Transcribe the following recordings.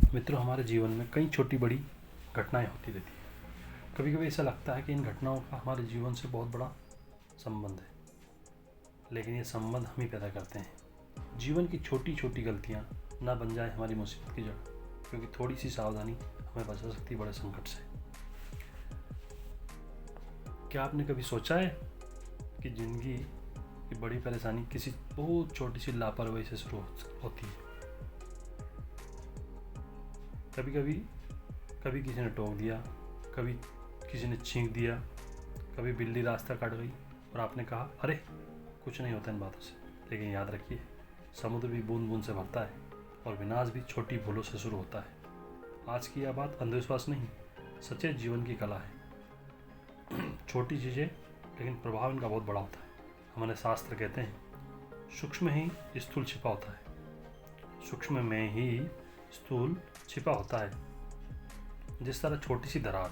मित्रों, हमारे जीवन में कई छोटी बड़ी घटनाएं होती रहती हैं। कभी कभी ऐसा लगता है कि इन घटनाओं का हमारे जीवन से बहुत बड़ा संबंध है, लेकिन ये संबंध हम ही पैदा करते हैं। जीवन की छोटी छोटी गलतियां ना बन जाए हमारी मुसीबत की जड़, क्योंकि थोड़ी सी सावधानी हमें बचा सकती है बड़े संकट से। क्या आपने कभी सोचा है कि जिंदगी की बड़ी परेशानी किसी बहुत छोटी सी लापरवाही से शुरू होती है। कभी किसी ने टोक दिया, कभी किसी ने छींक दिया, कभी बिल्ली रास्ता काट गई और आपने कहा अरे कुछ नहीं होता इन बातों से। लेकिन याद रखिए, समुद्र भी बूंद बूंद से भरता है और विनाश भी छोटी भूलों से शुरू होता है। आज की यह बात अंधविश्वास नहीं, सचेत जीवन की कला है। छोटी चीज़ें लेकिन प्रभाव इनका बहुत बड़ा होता है। हमारे शास्त्र कहते हैं सूक्ष्म ही स्थूल छिपा होता है। सूक्ष्म में ही स्थूल छिपा होता है। जिस तरह छोटी सी दरार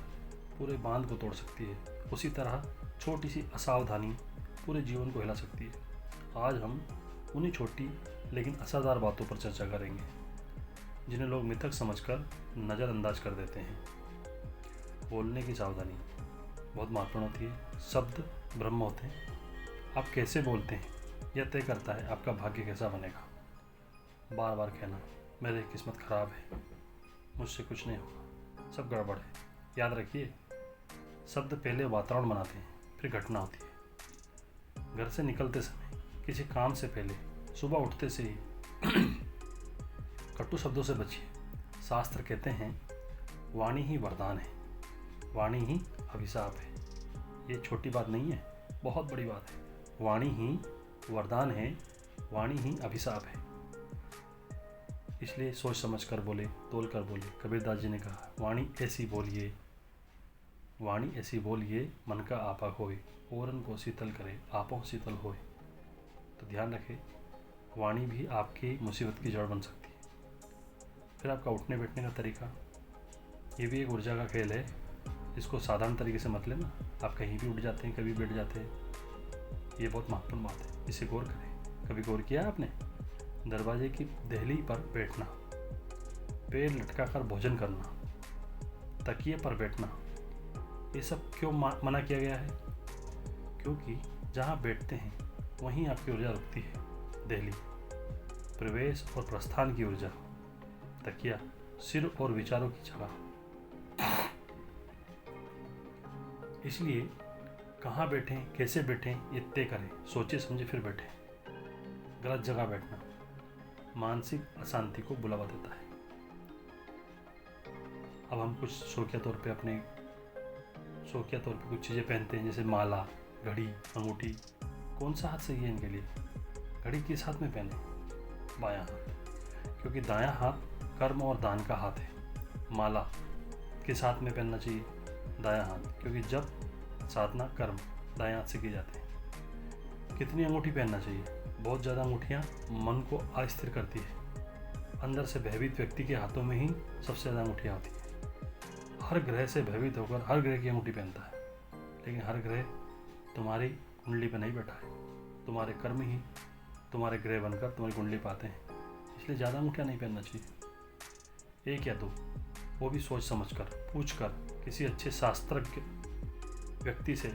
पूरे बांध को तोड़ सकती है, उसी तरह छोटी सी असावधानी पूरे जीवन को हिला सकती है। आज हम उन्हीं छोटी लेकिन असरदार बातों पर चर्चा करेंगे, जिन्हें लोग मिथक समझकर नज़रअंदाज कर देते हैं। बोलने की सावधानी बहुत महत्वपूर्ण होती है। शब्द ब्रह्म होते हैं। आप कैसे बोलते हैं यह तय करता है आपका भाग्य कैसा बनेगा। बार बार कहना मेरी किस्मत खराब है, मुझसे कुछ नहीं होगा, सब गड़बड़ है। याद रखिए, शब्द पहले वातावरण बनाते हैं, फिर घटना होती है। घर से निकलते समय, किसी काम से पहले, सुबह उठते से ही कटु शब्दों से बचिए। शास्त्र कहते हैं वाणी ही वरदान है, वाणी ही अभिशाप है। ये छोटी बात नहीं है, बहुत बड़ी बात है। वाणी ही वरदान है, वाणी ही अभिशाप है। इसलिए सोच समझ कर बोले, तोल कर बोले। कबीरदास जी ने कहा वाणी ऐसी बोलिए, वाणी ऐसी बोलिए, मन का आपा होए, ओरन को शीतल करे, आपों शीतल होए। तो ध्यान रखें, वाणी भी आपकी मुसीबत की जड़ बन सकती है। फिर आपका उठने बैठने का तरीका, ये भी एक ऊर्जा का खेल है। इसको साधारण तरीके से मत लेना। आप कहीं भी उठ जाते हैं, कभी बैठ जाते हैं, ये बहुत महत्वपूर्ण बात है। इसे गौर करें। कभी गौर किया आपने? दरवाजे की देहली पर बैठना, पैर लटका कर भोजन करना, तकिए पर बैठना, ये सब क्यों मना किया गया है? क्योंकि जहाँ बैठते हैं वहीं आपकी ऊर्जा रुकती है। देहली प्रवेश और प्रस्थान की ऊर्जा, तकिया सिर और विचारों की जगह। इसलिए कहाँ बैठें, कैसे बैठें, ये तय करें। सोचे समझे फिर बैठें। गलत जगह बैठना मानसिक अशांति को बुलावा देता है। अब हम कुछ शौकिया तौर पे कुछ चीज़ें पहनते हैं, जैसे माला, घड़ी, अंगूठी। कौन सा हाथ सही है इनके लिए? घड़ी किस हाथ में पहने? बायां हाथ, क्योंकि दायां हाथ कर्म और दान का हाथ है। माला किस हाथ में पहनना चाहिए? दायां हाथ, क्योंकि जब साधना कर्म दायां हाथ से की जाते हैं। कितनी अंगूठी पहनना चाहिए? बहुत ज़्यादा अंगूठियाँ मन को अस्थिर करती है। अंदर से भयभीत व्यक्ति के हाथों में ही सबसे ज़्यादा अंगूठियाँ होती हैं। हर ग्रह से भयभीत होकर हर ग्रह की अंगूठी पहनता है, लेकिन हर ग्रह तुम्हारी कुंडली पर नहीं बैठा है। तुम्हारे कर्म ही तुम्हारे ग्रह बनकर तुम्हारी कुंडली पाते हैं। इसलिए ज़्यादा अंगूठियाँ नहीं पहनना चाहिए। एक या दो, वो भी सोच समझ कर, पूछ कर, किसी अच्छे शास्त्रज्ञ व्यक्ति से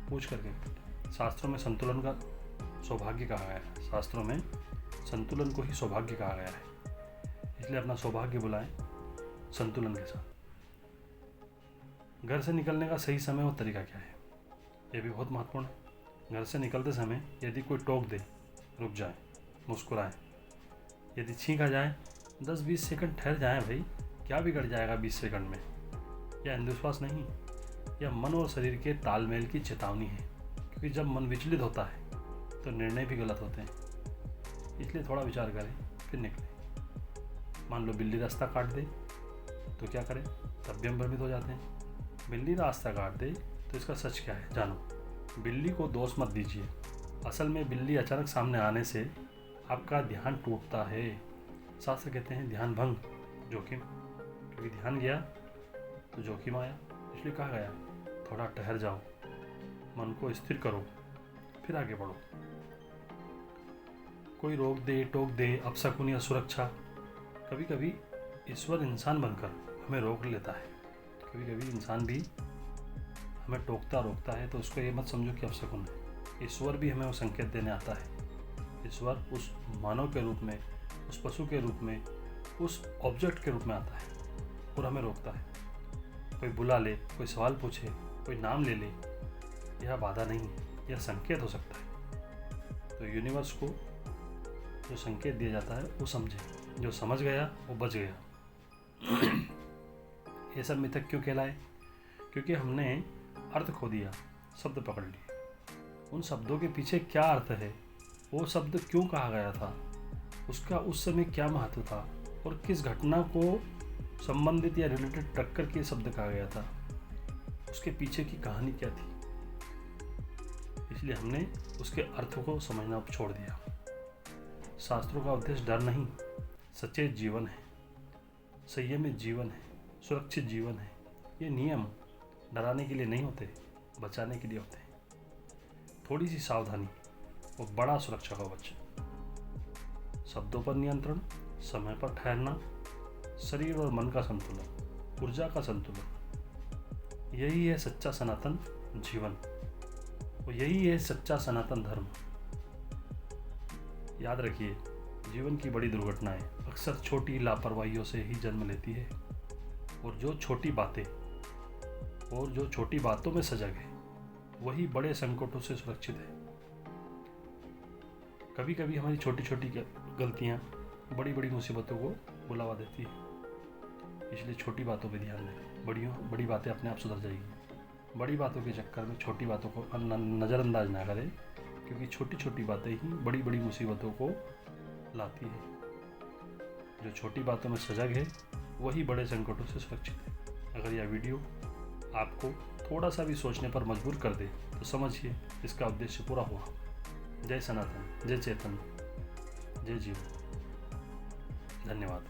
पूछ करके। शास्त्रों में संतुलन का सौभाग्य कहा गया है। शास्त्रों में संतुलन को ही सौभाग्य कहा गया है। इसलिए अपना सौभाग्य बुलाएं संतुलन के साथ। घर से निकलने का सही समय और तरीका क्या है, ये भी बहुत महत्वपूर्ण है। घर से निकलते समय यदि कोई टोक दे, रुक जाएं, मुस्कुराएं। यदि छींक आ जाए, 10-20 सेकंड ठहर जाएं। भाई, क्या बिगड़ जाएगा 20 सेकंड में? यह अंधविश्वास नहीं, यह मन और शरीर के तालमेल की चेतावनी है। क्योंकि जब मन विचलित होता है तो निर्णय भी गलत होते हैं। इसलिए थोड़ा विचार करें फिर निकलें। मान लो बिल्ली रास्ता काट दे तो क्या करें? तब भी हम भ्रमित हो जाते हैं। बिल्ली रास्ता काट दे तो इसका सच क्या है जानो। बिल्ली को दोष मत दीजिए। असल में बिल्ली अचानक सामने आने से आपका ध्यान टूटता है। शास्त्र कहते हैं ध्यान भंग जोखिम, क्योंकि ध्यान गया तो जोखिम आया। इसलिए कहा गया थोड़ा ठहर जाओ, मन को स्थिर करो, फिर आगे बढ़ो। कोई रोक दे, टोक दे, अपशकुन या सुरक्षा, कभी कभी ईश्वर इंसान बनकर हमें रोक लेता है। कभी कभी इंसान भी हमें टोकता रोकता है तो उसको ये मत समझो कि अपशकुन है। ईश्वर भी हमें वो संकेत देने आता है। ईश्वर उस मानव के रूप में, उस पशु के रूप में, उस ऑब्जेक्ट के रूप में आता है और हमें रोकता है। कोई बुला ले, कोई सवाल पूछे, कोई नाम ले ले, यह बाधा नहीं है, यह संकेत हो सकता है। तो यूनिवर्स को जो संकेत दिया जाता है वो समझे। जो समझ गया वो बच गया। ये सब मिथक क्यों कहलाए? क्योंकि हमने अर्थ खो दिया, शब्द पकड़ लिए। उन शब्दों के पीछे क्या अर्थ है, वो शब्द क्यों कहा गया था, उसका उस समय क्या महत्व था और किस घटना को संबंधित या रिलेटेड टक्कर के शब्द कहा गया था, उसके पीछे की कहानी क्या थी। इसलिए हमने उसके अर्थ को समझना छोड़ दिया। शास्त्रों का उद्देश्य डर नहीं, सचेत जीवन है, संयमित जीवन है, सुरक्षित जीवन है। ये नियम डराने के लिए नहीं होते, बचाने के लिए होते हैं। थोड़ी सी सावधानी और बड़ा सुरक्षा कवच। शब्दों पर नियंत्रण, समय पर ठहरना, शरीर और मन का संतुलन, ऊर्जा का संतुलन, यही है सच्चा सनातन जीवन और यही है सच्चा सनातन धर्म। याद रखिए, जीवन की बड़ी दुर्घटनाएं अक्सर छोटी लापरवाहियों से ही जन्म लेती है और जो छोटी बातों में सजग है वही बड़े संकटों से सुरक्षित है। कभी कभी हमारी छोटी छोटी गलतियां बड़ी बड़ी मुसीबतों को बुलावा देती है। इसलिए छोटी बातों पे ध्यान दें। बड़ी बातें अपने आप सुधर जाएगी। बड़ी बातों के चक्कर में छोटी बातों को नज़रअंदाज ना करें, क्योंकि छोटी छोटी बातें ही बड़ी बड़ी मुसीबतों को लाती है। जो छोटी बातों में सजग है वही बड़े संकटों से सुरक्षित है। अगर यह वीडियो आपको थोड़ा सा भी सोचने पर मजबूर कर दे तो समझिए इसका उद्देश्य पूरा हुआ। जय सनातन, जय चेतन, जय जीव। धन्यवाद।